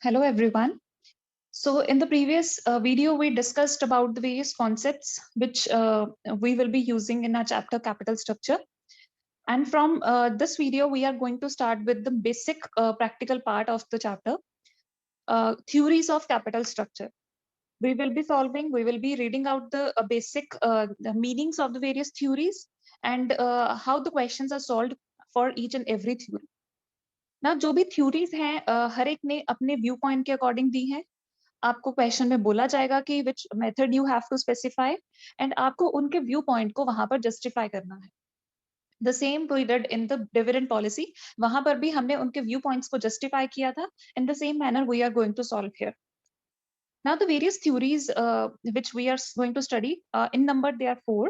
Hello everyone. So in the previous video, we discussed about the various concepts which we will be using in our chapter capital structure. And from this video, we are going to start with the basic practical part of the chapter, theories of capital structure. We will be reading out the basic the meanings of the various theories and how the questions are solved for each and every theory. ना जो भी theories हैं हर एक ने अपने view point के according दी है। आपको क्वेश्चन में बोला जाएगा कि which method you have to specify and आपको उनके व्यू पॉइंट को वहां पर जस्टिफाई करना है। The same we did in the dividend policy, वहां पर भी हमने उनके व्यू पॉइंट्स को जस्टिफाई किया था। In the same manner we are going to solve here. Now the various theories which we are going to study, in number they are four: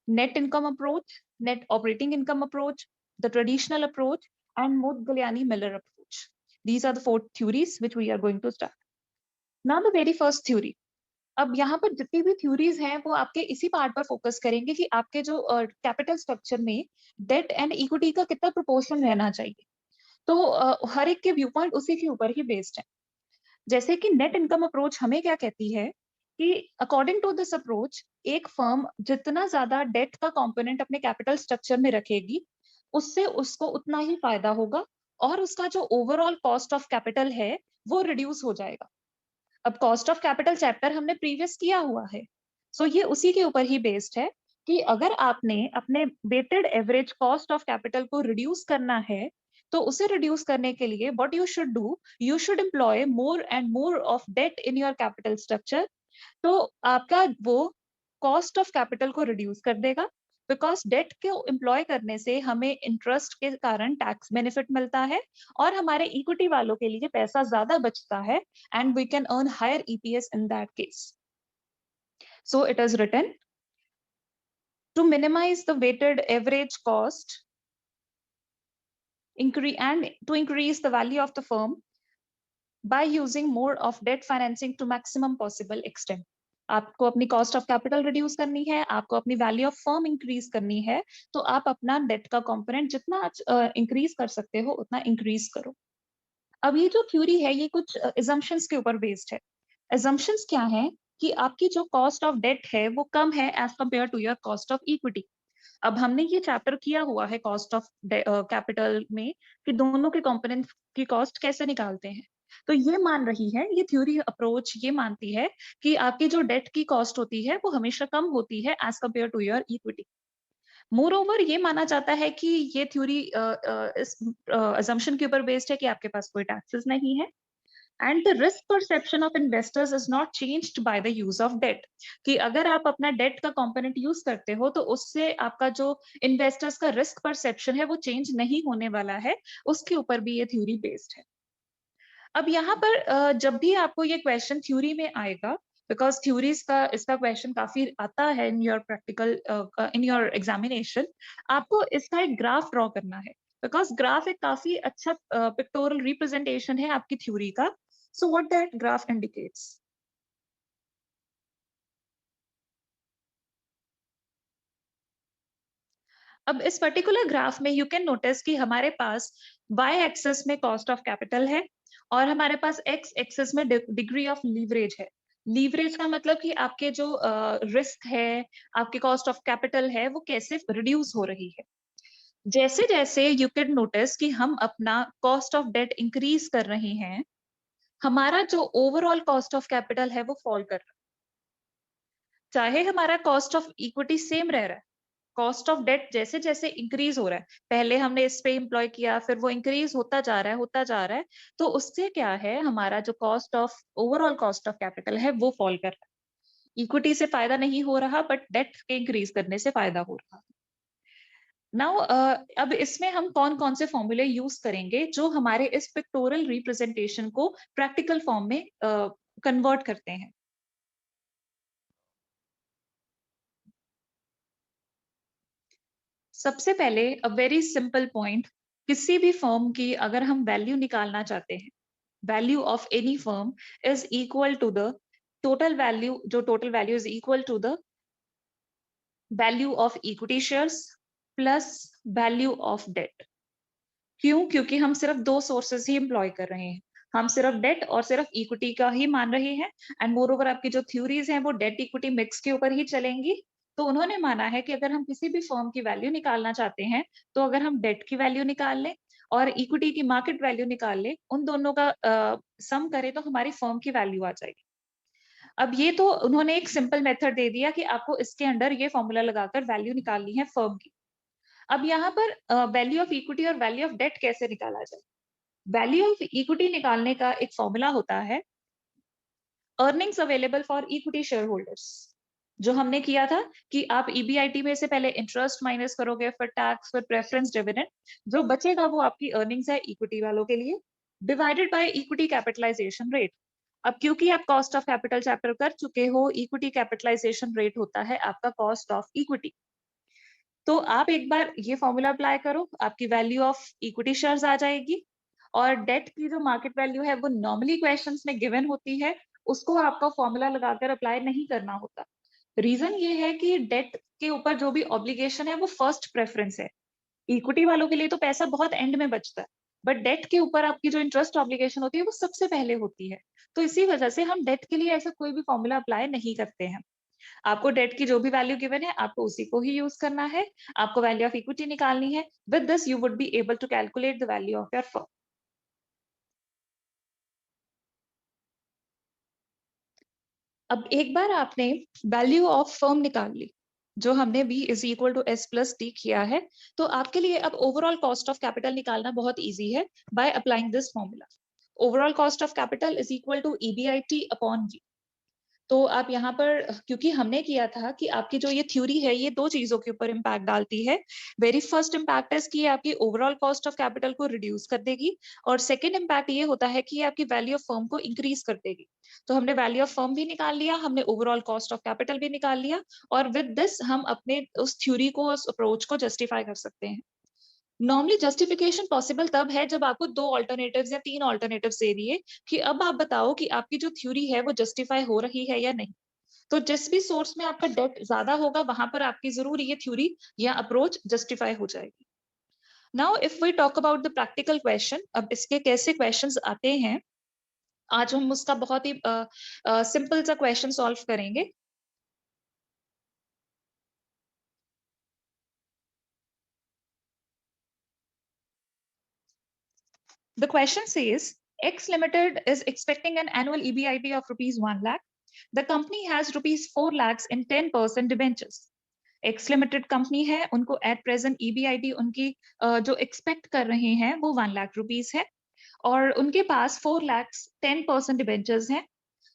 net income approach, net operating income approach, the traditional approach, and Modigliani-Miller approach. These are the four theories which we are going to start. Now the very first theory. अब यहाँ पर जितनी भी theories हैं वो आपके इसी part पर फोकस करेंगे कि आपके जो कैपिटल स्ट्रक्चर में डेट एंड इक्विटी का कितना प्रोपोर्शन रहना चाहिए। तो हर एक के व्यू पॉइंट उसी के ऊपर ही बेस्ड है। जैसे कि नेट इनकम अप्रोच हमें क्या कहती है कि अकॉर्डिंग टू दिस अप्रोच एक फर्म जितना ज्यादा डेट का कंपोनेंट अपने कैपिटल स्ट्रक्चर में रखेगी उससे उसको उतना ही फायदा होगा और उसका जो ओवरऑल कॉस्ट ऑफ कैपिटल है वो रिड्यूस हो जाएगा। अब कॉस्ट ऑफ कैपिटल चैप्टर हमने प्रीवियस किया हुआ है, सो ये उसी के ऊपर ही बेस्ड है कि अगर आपने अपने weighted average cost of capital को रिड्यूस करना है तो उसे रिड्यूस करने के लिए what you should do, you should employ more and more of debt in your capital structure. तो आपका वो कॉस्ट ऑफ कैपिटल को रिड्यूस कर देगा, बिकॉज डेट को एम्प्लॉय करने से हमें इंटरेस्ट के कारण टैक्स बेनिफिट मिलता है और हमारे इक्विटी वालों के लिए पैसा ज्यादा बचता है and we can earn higher EPS in that case. So it is written to minimise the weighted average cost and to increase the value of the firm by using more of debt financing to maximum possible extent. आपको अपनी cost of capital reduce करनी है, आपको अपनी value of firm increase करनी है, तो आप अपना डेट का कंपोनेंट जितना इंक्रीज कर सकते हो उतना इंक्रीज करो। अब ये जो थ्योरी है ये कुछ assumptions के ऊपर बेस्ड है। assumptions क्या है कि आपकी जो कॉस्ट ऑफ डेट है वो कम है as compare to your cost of equity. अब हमने ये चैप्टर किया हुआ है कॉस्ट ऑफ कैपिटल में कि दोनों के कंपोनेंट्स की कॉस्ट कैसे निकालते हैं। तो ये मान रही है, ये थ्योरी अप्रोच ये मानती है कि आपकी जो डेट की कॉस्ट होती है वो हमेशा कम होती है as compare to your equity. Moreover ये माना जाता है कि ये थ्योरी इस assumption के ऊपर बेस्ड है कि आपके पास कोई टैक्सेस नहीं है and the risk perception of investors is not changed by the use of debt. कि अगर आप अपना डेट का कंपोनेंट यूज करते हो तो उससे आपका जो इन्वेस्टर्स का रिस्क परसेप्शन है वो चेंज नहीं होने वाला है, उसके ऊपर भी ये थ्योरी बेस्ड है। अब यहाँ पर जब भी आपको ये क्वेश्चन थ्योरी में आएगा, बिकॉज थ्योरीज का इसका क्वेश्चन काफी आता है in your practical in your examination, आपको इसका एक ग्राफ ड्रॉ करना है बिकॉज ग्राफ एक काफी अच्छा पिक्टोरल रिप्रेजेंटेशन है आपकी थ्योरी का। So what that graph indicates, अब इस पर्टिकुलर ग्राफ में यू कैन नोटिस कि हमारे पास वाई एक्सेस में कॉस्ट ऑफ कैपिटल है और हमारे पास एक्स एक्सेस में डिग्री ऑफ लीवरेज है। लीवरेज का मतलब कि आपके जो रिस्क है, आपके कॉस्ट ऑफ कैपिटल है वो कैसे रिड्यूस हो रही है। जैसे जैसे यू कैन नोटिस कि हम अपना कॉस्ट ऑफ डेट इंक्रीज कर रहे हैं, हमारा जो ओवरऑल कॉस्ट ऑफ कैपिटल है वो फॉल कर रहा है। चाहे हमारा कॉस्ट ऑफ इक्विटी सेम रह रहा है, कॉस्ट ऑफ डेट जैसे जैसे इंक्रीज हो रहा है, पहले हमने इस पे एम्प्लॉय किया फिर वो इंक्रीज होता जा रहा है होता जा रहा है, तो उससे क्या है हमारा जो cost of overall cost of capital है वो फॉल कर रहा है। इक्विटी से फायदा नहीं हो रहा बट डेट के इंक्रीज करने से फायदा हो रहा है। नाउ अब इसमें हम कौन कौन से फॉर्मूले यूज करेंगे जो हमारे इस पिक्टोरल रिप्रेजेंटेशन को प्रैक्टिकल फॉर्म में कन्वर्ट करते हैं। सबसे पहले अ वेरी सिंपल पॉइंट, किसी भी फर्म की अगर हम वैल्यू निकालना चाहते हैं, value of any firm is equal to the total value, जो total value is equal to the value of equity shares plus value of debt. क्यों? क्योंकि हम सिर्फ दो सोर्सेस ही एम्प्लॉय कर रहे हैं, हम सिर्फ डेट और सिर्फ इक्विटी का ही मान रहे हैं, एंड मोर ओवर आपकी जो थ्योरीज हैं वो डेट इक्विटी मिक्स के ऊपर ही चलेंगी। तो उन्होंने माना है कि अगर हम किसी भी फर्म की वैल्यू निकालना चाहते हैं, तो अगर हम डेट की वैल्यू निकाल लें और इक्विटी की मार्केट वैल्यू निकाल लें, उन दोनों का सम करें तो हमारी फर्म की वैल्यू आ जाएगी। अब ये तो उन्होंने एक सिंपल मेथड दे दिया कि आपको इसके अंडर ये फॉर्मूला लगाकर वैल्यू निकालनी है फर्म की। अब यहाँ पर वैल्यू ऑफ इक्विटी और वैल्यू ऑफ डेट कैसे निकाला जाए? वैल्यू ऑफ इक्विटी निकालने का एक फॉर्मूला होता है earnings available for equity share holders, जो हमने किया था कि आप ईबीआईटी में से पहले इंटरेस्ट माइनस करोगे, फिर टैक्स, फिर प्रेफरेंस डिविडेंड, जो बचेगा वो आपकी अर्निंग्स है इक्विटी वालों के लिए, divided by equity capitalisation rate. अब क्योंकि आप कॉस्ट ऑफ कैपिटल चैप्टर कर चुके हो, इक्विटी कैपिटलाइजेशन रेट होता है आपका कॉस्ट ऑफ इक्विटी। तो आप एक बार ये फॉर्मूला अप्लाई करो, आपकी वैल्यू ऑफ इक्विटी शेयर्स आ जाएगी। और डेट की जो मार्केट वैल्यू है वो नॉर्मली क्वेश्चंस में गिवन होती है, उसको आपका फॉर्मूला लगाकर अप्लाई नहीं करना होता। रीजन ये है कि डेट के ऊपर जो भी ऑब्लिगेशन है वो फर्स्ट प्रेफरेंस है। इक्विटी वालों के लिए तो पैसा बहुत एंड में बचता है, बट डेट के ऊपर आपकी जो इंटरेस्ट ऑब्लिगेशन होती है वो सबसे पहले होती है। तो इसी वजह से हम डेट के लिए ऐसा कोई भी फॉर्मूला अप्लाई नहीं करते हैं। आपको डेट की जो भी वैल्यू गिवन है आपको उसी को ही यूज करना है। आपको वैल्यू ऑफ इक्विटी निकालनी है। With this you would be able to calculate the value of your firm. अब एक बार आपने वैल्यू ऑफ फर्म निकाल ली, जो हमने V is equal to S plus T किया है, तो आपके लिए अब ओवरऑल कॉस्ट ऑफ कैपिटल निकालना बहुत इजी है by applying this formula. Overall cost of capital is equal to EBIT upon V। तो आप यहाँ पर, क्योंकि हमने किया था कि आपकी जो ये थ्योरी है ये दो चीजों के ऊपर इम्पैक्ट डालती है। वेरी फर्स्ट इम्पैक्ट इज कि आपकी ओवरऑल कॉस्ट ऑफ कैपिटल को रिड्यूस कर देगी, और सेकंड इम्पैक्ट ये होता है कि ये आपकी वैल्यू ऑफ फर्म को इंक्रीज कर देगी। तो हमने वैल्यू ऑफ फर्म भी निकाल लिया, हमने ओवरऑल कॉस्ट ऑफ कैपिटल भी निकाल लिया, और विद दिस हम अपने उस थ्योरी को, उस अप्रोच को जस्टिफाई कर सकते हैं। नॉर्मली जस्टिफिकेशन पॉसिबल तब है जब आपको दो ऑल्टरनेटिव्स या तीन ऑल्टरनेटिव्स दे दिए कि अब आप बताओ कि आपकी जो थ्योरी है वो जस्टिफाई हो रही है या नहीं। तो जिस भी सोर्स में आपका डेट ज्यादा होगा वहां पर आपकी जरूर ये थ्योरी या अप्रोच जस्टिफाई हो जाएगी। Now if we talk about the practical question, अब इसके कैसे क्वेश्चंस आते हैं, आज हम उसका बहुत ही सिंपल सा क्वेश्चन सॉल्व करेंगे। The question says, X Limited is expecting an annual EBIT of rupees 1 lakh. The company has rupees 4 lakhs in 10% debentures. X Limited company है, उनको एट प्रेजेंट EBIT उनकी जो एक्सपेक्ट कर रहे हैं वो 1 लाख रुपीस है, और उनके पास 4 lakhs 10% डिबेंचर्स हैं।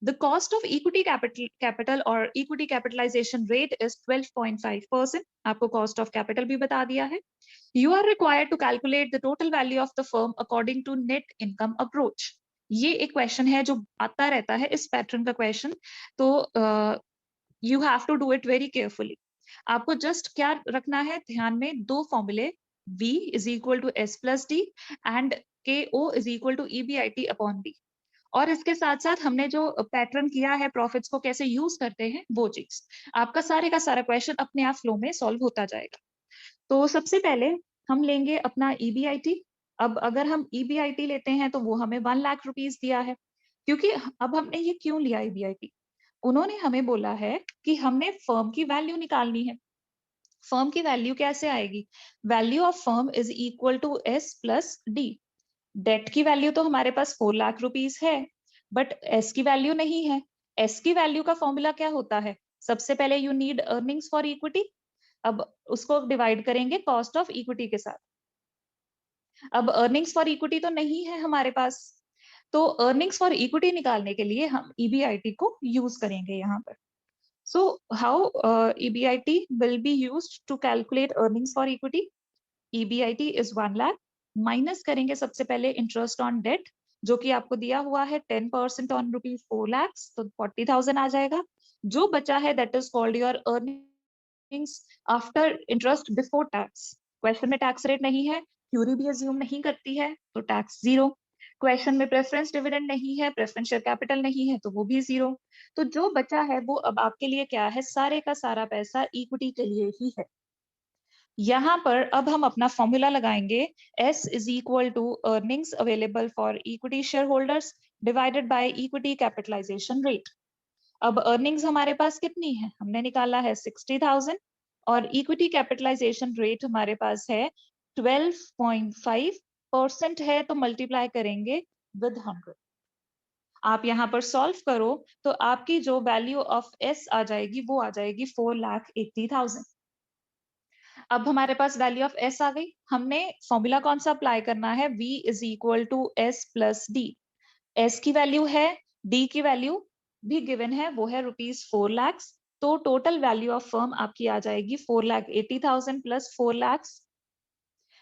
The cost of equity capital or equity capitalization rate is 12.5%. आपको cost of capital भी बता दिया है। You are required to calculate the total value of the firm according to net income approach. ये एक question है जो आता रहता है, इस पैटर्न का क्वेश्चन। तो you have to do it very carefully. आपको जस्ट क्या रखना है ध्यान में, दो फॉर्मूले, V is equal to S plus D and KO is equal to EBIT upon D। और इसके साथ साथ हमने जो पैटर्न किया है प्रॉफिट्स को कैसे यूज करते हैं वो चीज, आपका सारे का सारा क्वेश्चन अपने आप फ्लो में सॉल्व होता जाएगा। तो सबसे पहले हम लेंगे अपना EBIT। अब अगर हम EBIT लेते हैं तो वो हमें 1 लाख रुपीस दिया है। क्योंकि अब हमने ये क्यों लिया EBIT, उन्होंने हमें बोला है कि हमने फर्म की वैल्यू निकालनी है। फर्म की वैल्यू कैसे आएगी? Value of firm is equal to S plus D. Debt की वैल्यू तो हमारे पास 4 लाख रुपीस है, बट एस की वैल्यू नहीं है। एस की वैल्यू का फॉर्मूला क्या होता है? सबसे पहले you need earnings for equity. अब उसको डिवाइड करेंगे कॉस्ट ऑफ इक्विटी के साथ। अब अर्निंग्स फॉर इक्विटी तो नहीं है हमारे पास, तो अर्निंग्स फॉर इक्विटी निकालने के लिए हम EBIT को यूज करेंगे यहाँ पर। So how EBIT will be used to calculate earnings for equity? EBIT is 1 lakh, minus करेंगे सबसे पहले इंटरेस्ट ऑन डेट, जो कि आपको दिया हुआ है 10% ऑन रुपीज 4 lakhs, तो 40,000 आ जाएगा। जो बचा है that is called your earnings after interest before tax. Question में टैक्स रेट नहीं है, थ्योरी भी अज्यूम नहीं करती है, तो टैक्स जीरो। क्वेश्चन में प्रेफरेंस डिविडेंड नहीं है, प्रेफरेंस शेयर कैपिटल नहीं है, तो वो भी जीरो। तो जो बचा है वो अब आपके लिए क्या है, सारे का सारा पैसा इक्विटी के लिए ही है। यहाँ पर अब हम अपना फॉर्मूला लगाएंगे, S is equal to earnings available for equity shareholders divided by equity capitalisation rate. अब अर्निंग्स हमारे पास कितनी है, हमने निकाला है 60,000 और इक्विटी कैपिटलाइजेशन रेट हमारे पास है 12.5% है, तो मल्टीप्लाई करेंगे विद 100। आप यहाँ पर सॉल्व करो तो आपकी जो वैल्यू ऑफ एस आ जाएगी वो आ जाएगी 4,80,000। अब हमारे पास वैल्यू ऑफ एस आ गई, हमने फॉर्मूला कौन सा अप्लाई करना है, V is equal to S plus D. S की वैल्यू है, डी की वैल्यू भी गिवन है, वो है ₹4 लाख। तो टोटल वैल्यू ऑफ फर्म आपकी आ जाएगी 4,80,000 plus 4 lakh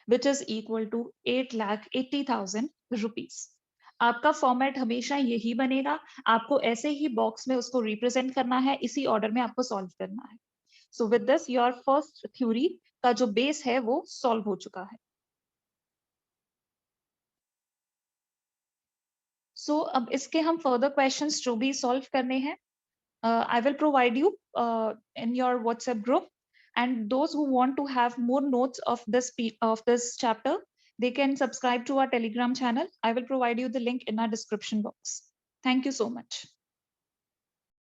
which is equal to 8,80,000 rupees. आपका फॉर्मेट हमेशा यही बनेगा, आपको ऐसे ही बॉक्स में उसको रिप्रेजेंट करना है, इसी ऑर्डर में आपको सॉल्व करना है। So with this your first theory का जो बेस है वो सॉल्व हो चुका है। सो अब इसके हम फर्दर क्वेश्चंस जो भी सॉल्व करने हैं, I will provide you in your WhatsApp group, and those who want to have more notes of this chapter, they can subscribe to our Telegram channel. I will provide you the link in our description box. Thank you so much.